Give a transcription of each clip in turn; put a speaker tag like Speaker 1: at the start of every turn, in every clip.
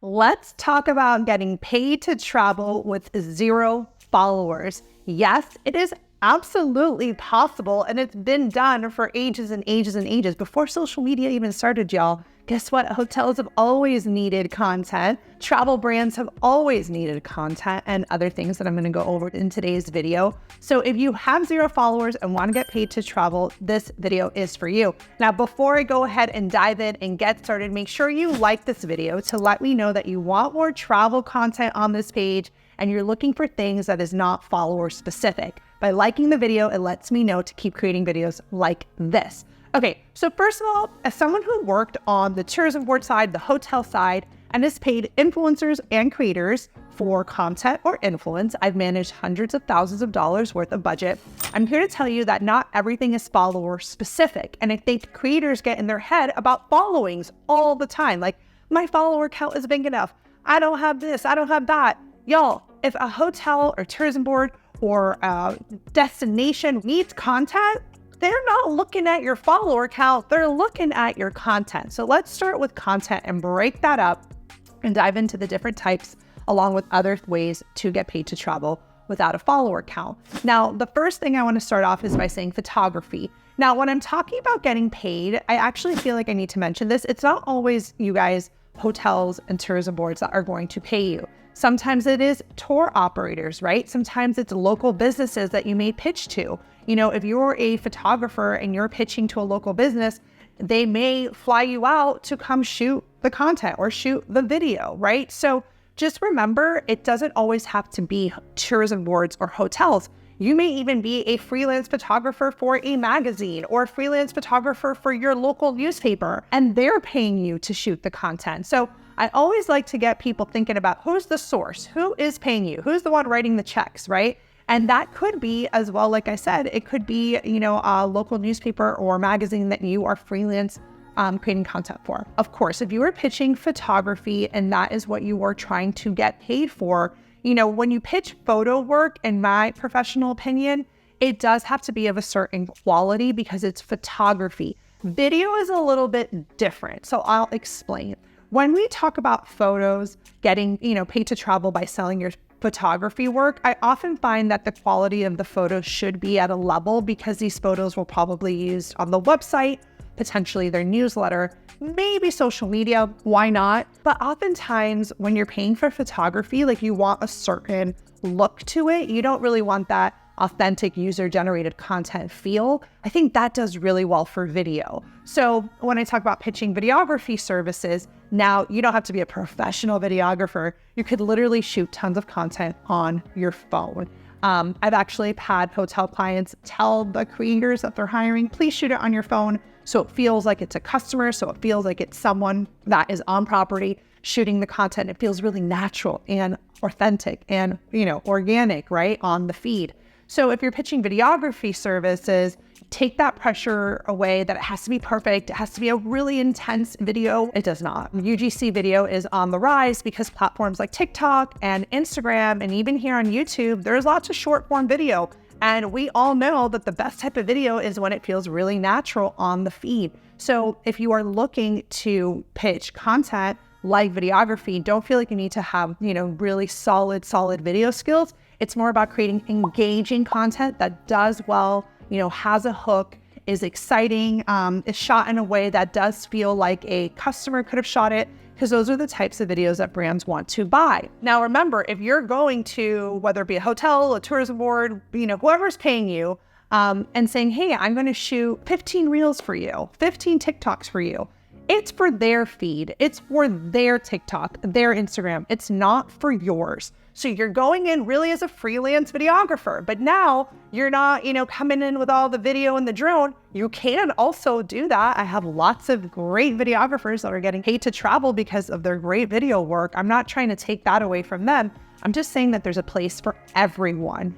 Speaker 1: Let's talk about getting paid to travel with 0 followers. Yes, it is absolutely possible, and it's been done for ages and ages and ages. Before social media even started, y'all. Guess what? Hotels have always needed content. Travel brands have always needed content and other things that I'm going to go over in today's video. So if you have 0 followers and want to get paid to travel, this video is for you. Now, before I go ahead and dive in and get started, make sure you like this video to let me know that you want more travel content on this page and you're looking for things that is not follower specific. By liking the video, it lets me know to keep creating videos like this. Okay, so first of all, as someone who worked on the tourism board side, the hotel side, and has paid influencers and creators for content or influence, I've managed hundreds of thousands of dollars worth of budget. I'm here to tell you that not everything is follower specific. And I think creators get in their head about followings all the time. Like, my follower count is big enough. I don't have this, I don't have that. Y'all, if a hotel or tourism board or a destination needs content, they're not looking at your follower count, they're looking at your content. So let's start with content and break that up and dive into the different types along with other ways to get paid to travel without a follower count. Now, the first thing I want to start off is by saying photography. Now, when I'm talking about getting paid, I actually feel like I need to mention this. It's not always, you guys, hotels and tourism boards that are going to pay you. Sometimes it is tour operators, right? Sometimes it's local businesses that you may pitch to. You know, if you're a photographer and you're pitching to a local business, they may fly you out to come shoot the content or shoot the video, right? So just remember, it doesn't always have to be tourism boards or hotels. You may even be a freelance photographer for a magazine or a freelance photographer for your local newspaper, and they're paying you to shoot the content. So I always like to get people thinking about who's the source, who is paying you, who's the one writing the checks, right? And that could be as well, like I said, it could be, you know, a local newspaper or magazine that you are freelance creating content for. Of course, if you are pitching photography and that is what you are trying to get paid for, you know, when you pitch photo work, in my professional opinion, it does have to be of a certain quality because it's photography. Video is a little bit different. So I'll explain. When we talk about photos, getting, you know, paid to travel by selling your photography work, I often find that the quality of the photos should be at a level because these photos will probably be used on the website, potentially their newsletter, maybe social media, why not? But oftentimes when you're paying for photography, like you want a certain look to it. You don't really want that authentic user-generated content feel. I think that does really well for video. So when I talk about pitching videography services, now you don't have to be a professional videographer. You could literally shoot tons of content on your phone. I've actually had hotel clients tell the creators that they're hiring, please shoot it on your phone so it feels like it's a customer, so it feels like it's someone that is on property shooting the content. It feels really natural and authentic and, you know, organic, right, on the feed. So if you're pitching videography services, take that pressure away that it has to be perfect. It has to be a really intense video. It does not. UGC video is on the rise because platforms like TikTok and Instagram, and even here on YouTube, there's lots of short form video. And we all know that the best type of video is when it feels really natural on the feed. So if you are looking to pitch content like videography, don't feel like you need to have, you know, really solid video skills. It's more about creating engaging content that does well, you know, has a hook, is exciting, is shot in a way that does feel like a customer could have shot it, because those are the types of videos that brands want to buy. Now, remember, if you're going to, whether it be a hotel, a tourism board, you know, whoever's paying you, and saying, hey, I'm going to shoot 15 reels for you, 15 TikToks for you. It's for their feed. It's for their TikTok, their Instagram. It's not for yours. So you're going in really as a freelance videographer, but now you're not, you know, coming in with all the video and the drone. You can also do that. I have lots of great videographers that are getting paid to travel because of their great video work. I'm not trying to take that away from them. I'm just saying that there's a place for everyone.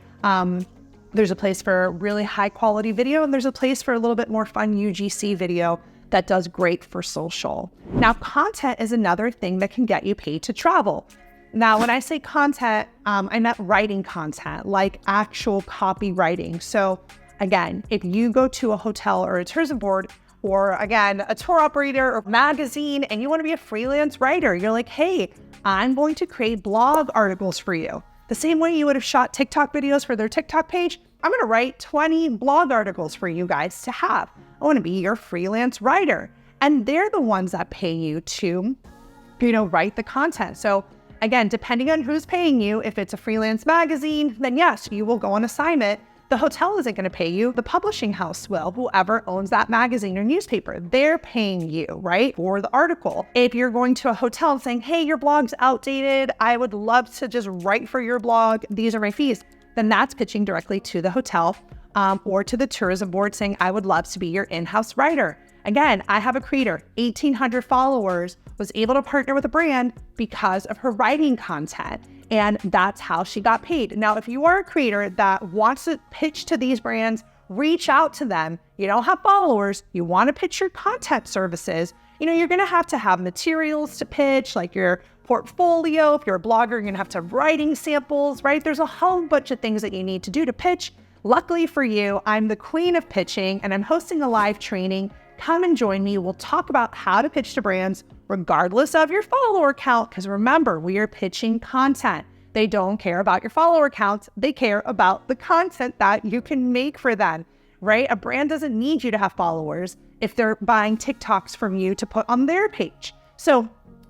Speaker 1: There's a place for really high quality video, and there's a place for a little bit more fun UGC video that does great for social. Now, content is another thing that can get you paid to travel. Now, when I say content, I meant writing content, like actual copywriting. So again, if you go to a hotel or a tourism board, or again, a tour operator or magazine, and you want to be a freelance writer, you're like, hey, I'm going to create blog articles for you. The same way you would have shot TikTok videos for their TikTok page, I'm going to write 20 blog articles for you guys to have. I want to be your freelance writer. And they're the ones that pay you to, write the content. So again, depending on who's paying you, if it's a freelance magazine, then yes, you will go on assignment. The hotel isn't going to pay you. The publishing house will, whoever owns that magazine or newspaper, they're paying you, right, for the article. If you're going to a hotel and saying, hey, your blog's outdated, I would love to just write for your blog, these are my fees, then that's pitching directly to the hotel or to the tourism board saying, I would love to be your in-house writer. Again, I have a creator, 1,800 followers, was able to partner with a brand because of her writing content. And that's how she got paid. Now, if you are a creator that wants to pitch to these brands, reach out to them. You don't have followers. You want to pitch your content services. You're going to have materials to pitch, like your portfolio. If you're a blogger, you're going to have writing samples, right? There's a whole bunch of things that you need to do to pitch. Luckily for you, I'm the queen of pitching and I'm hosting a live training. Come and join me. We'll talk about how to pitch to brands regardless of your follower count. Because remember, we are pitching content. They don't care about your follower counts. They care about the content that you can make for them, right? A brand doesn't need you to have followers if they're buying TikToks from you to put on their page. So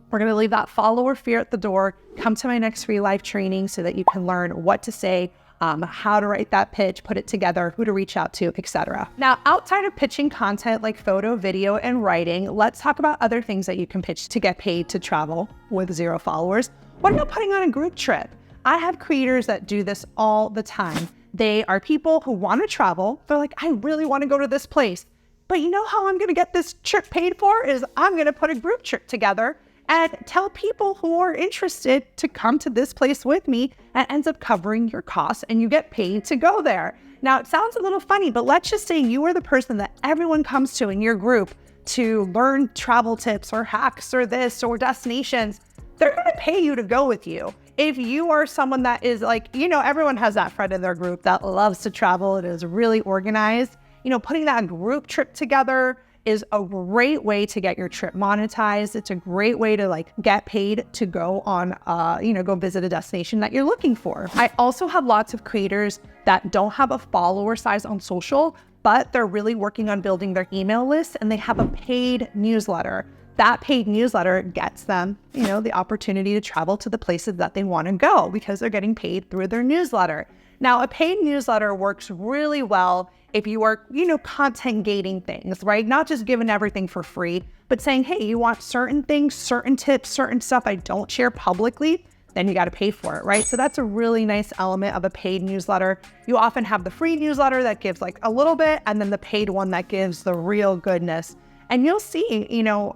Speaker 1: we're going to leave that follower fear at the door. Come to my next free live training so that you can learn what to say, how to write that pitch, put it together, who to reach out to, etc. Now, outside of pitching content like photo, video, and writing, let's talk about other things that you can pitch to get paid to travel with 0 followers. What about putting on a group trip? I have creators that do this all the time. They are people who want to travel. They're like, I really want to go to this place. But you know how I'm going to get this trip paid for is I'm going to put a group trip together and tell people who are interested to come to this place with me, and ends up covering your costs and you get paid to go there. Now, it sounds a little funny, but let's just say you are the person that everyone comes to in your group to learn travel tips or hacks or this or destinations. They're going to pay you to go with you. If you are someone that is like, everyone has that friend in their group that loves to travel and is really organized, putting that group trip together is a great way to get your trip monetized. It's a great way to get paid to go on, go visit a destination that you're looking for. I also have lots of creators that don't have a follower size on social, but they're really working on building their email list and they have a paid newsletter. That paid newsletter gets them, the opportunity to travel to the places that they want to go because they're getting paid through their newsletter. Now, a paid newsletter works really well if you are, content gating things, right? Not just giving everything for free, but saying, hey, you want certain things, certain tips, certain stuff I don't share publicly, then you got to pay for it, right? So that's a really nice element of a paid newsletter. You often have the free newsletter that gives a little bit, and then the paid one that gives the real goodness. And you'll see,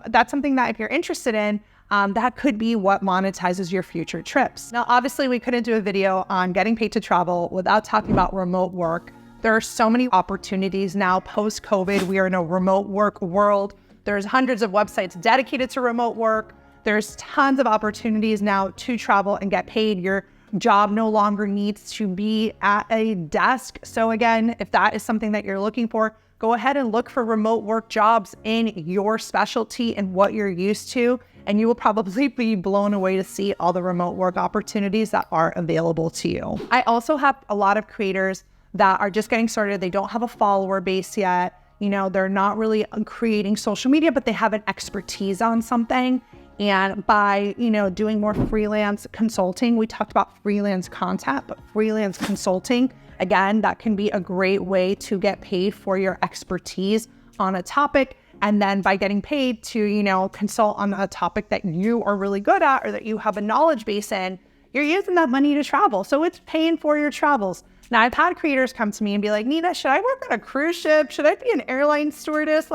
Speaker 1: that's something that if you're interested in, that could be what monetizes your future trips. Now, obviously, we couldn't do a video on getting paid to travel without talking about remote work. There are so many opportunities now post-COVID. We are in a remote work world. There's hundreds of websites dedicated to remote work. There's tons of opportunities now to travel and get paid. Your job no longer needs to be at a desk. So again, if that is something that you're looking for, go ahead and look for remote work jobs in your specialty and what you're used to. And you will probably be blown away to see all the remote work opportunities that are available to you. I also have a lot of creators that are just getting started. They don't have a follower base yet. They're not really creating social media, but they have an expertise on something. And by, doing more freelance consulting, we talked about freelance content, but freelance consulting, again, that can be a great way to get paid for your expertise on a topic. And then by getting paid to, consult on a topic that you are really good at or that you have a knowledge base in, you're using that money to travel. So it's paying for your travels. Now, I've had creators come to me and be like, Nina, should I work on a cruise ship? Should I be an airline stewardess?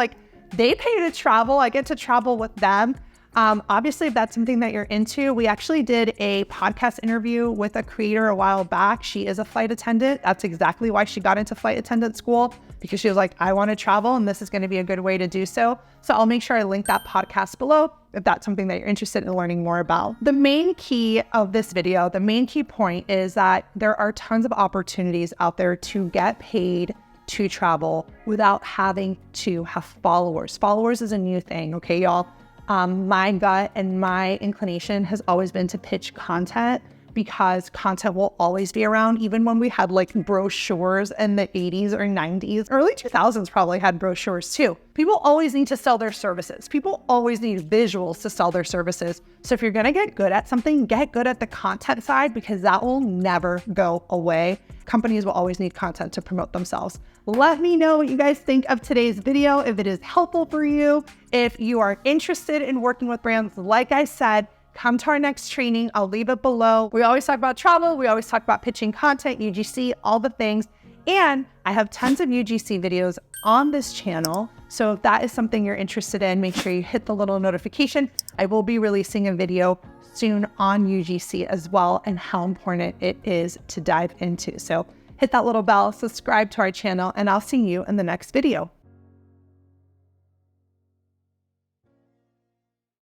Speaker 1: They pay to travel. I get to travel with them. Obviously, if that's something that you're into, we actually did a podcast interview with a creator a while back. She is a flight attendant. That's exactly why she got into flight attendant school, because she was like, I want to travel and this is going to be a good way to do so. So I'll make sure I link that podcast below if that's something that you're interested in learning more about. The main key of this video, the main key point is that there are tons of opportunities out there to get paid to travel without having to have followers. Followers is a new thing, okay, y'all? My gut and my inclination has always been to pitch content, because content will always be around. Even when we had like brochures in the 80s or 90s, early 2000s probably had brochures too. People always need to sell their services. People always need visuals to sell their services. So if you're gonna get good at something, get good at the content side, because that will never go away. Companies will always need content to promote themselves. Let me know what you guys think of today's video, if it is helpful for you. If you are interested in working with brands, like I said, come to our next training. I'll leave it below. We always talk about travel. We always talk about pitching content, UGC, all the things. And I have tons of UGC videos on this channel. So if that is something you're interested in, make sure you hit the little notification. I will be releasing a video soon on UGC as well, and how important it is to dive into. So hit that little bell, subscribe to our channel, and I'll see you in the next video.